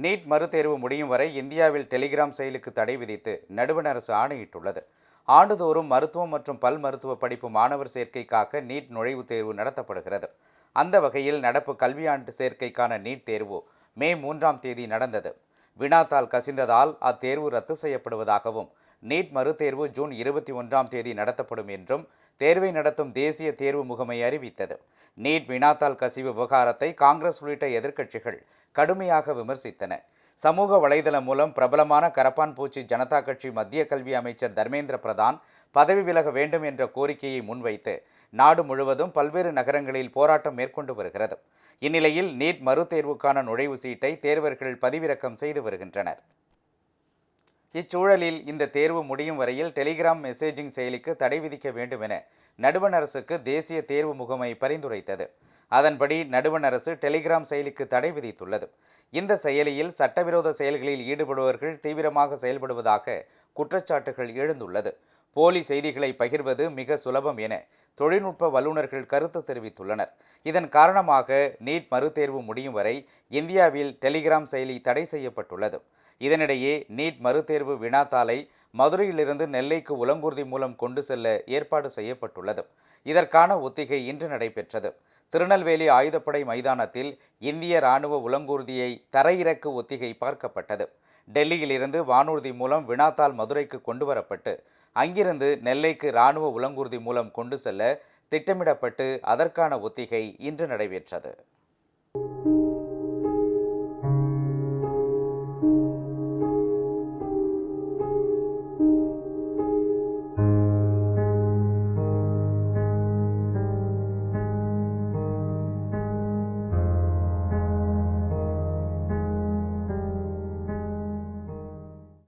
NEET மறுதேர்வு முடியும் வரை இந்தியாவில் டெலிகிராம் செயலிக்கு தடை விதித்து நடுவண் அரசு ஆணையிட்டுள்ளது. ஆண்டுதோறும் மருத்துவம் மற்றும் பல் மருத்துவ படிப்பு மாணவர் சேர்க்கைக்காக நீட் நுழைவுத் தேர்வு நடத்தப்படுகிறது. அந்த வகையில் நடப்பு கல்வியாண்டு சேர்க்கைக்கான நீட் தேர்வு மே 3ஆம் தேதி நடந்தது. வினாத்தாள் கசிந்ததால் அத்தேர்வு ரத்து செய்யப்படுவதாகவும், நீட் மறுதேர்வு ஜூன் 21ஆம் தேதி நடத்தப்படும் என்றும் தேர்வை நடத்தும் தேசிய தேர்வு முகமை அறிவித்தது. நீட் வினாத்தாள் கசிவு விவகாரத்தை காங்கிரஸ் உள்ளிட்ட எதிர்க்கட்சிகள் கடுமையாக விமர்சித்தன. சமூக வலைதளம் மூலம் பிரபலமான கரப்பான் பூச்சி ஜனதா கட்சி மத்திய கல்வி அமைச்சர் தர்மேந்திர பிரதான் பதவி விலக வேண்டும் என்ற கோரிக்கையை முன்வைத்து நாடு முழுவதும் பல்வேறு நகரங்களில் போராட்டம் மேற்கொண்டு வருகிறது. இந்நிலையில் நீட் மறுதேர்வுக்கான நுழைவு சீட்டை தேர்வர்கள் பதிவிறக்கம் செய்து வருகின்றனர். இச்சூழலில் இந்த தேர்வு முடியும் வரையில் டெலிகிராம் மெசேஜிங் செயலிக்கு தடை விதிக்க வேண்டும் என நடுவண் அரசுக்கு தேசிய தேர்வு முகமை பரிந்துரைத்தது. அதன்படி நடுவண் அரசு டெலிகிராம் செயலிக்கு தடை விதித்துள்ளது. இந்த செயலியில் சட்டவிரோத செயல்களில் ஈடுபடுபவர்கள் தீவிரமாக செயல்படுவதாக குற்றச்சாட்டுகள் எழுந்துள்ளது. போலி செய்திகளை பகிர்வது மிக சுலபம் என தொழில்நுட்ப வல்லுநர்கள் கருத்து தெரிவித்துள்ளனர். இதன் காரணமாக நீட் மறுதேர்வு முடியும் வரை இந்தியாவில் டெலிகிராம் செயலி தடை செய்யப்பட்டுள்ளது. இதனிடையே நீட் மறுதேர்வு வினாத்தாளை மதுரையிலிருந்து நெல்லைக்கு உலங்கூர்தி மூலம் கொண்டு செல்ல ஏற்பாடு செய்யப்பட்டுள்ளது. இதற்கான ஒத்திகை இன்று நடைபெற்றது. திருநெல்வேலி ஆயுதப்படை மைதானத்தில் இந்திய இராணுவ உலங்கூர்தியை தரையிறக்கு ஒத்திகை பார்க்கப்பட்டது. டெல்லியிலிருந்து வானூர்தி மூலம் வினாத்தாள் மதுரைக்கு கொண்டு வரப்பட்டு அங்கிருந்து நெல்லைக்கு இராணுவ உலங்கூர்தி மூலம் கொண்டு செல்ல திட்டமிடப்பட்டு அதற்கான ஒத்திகை இன்று நடைபெற்றது.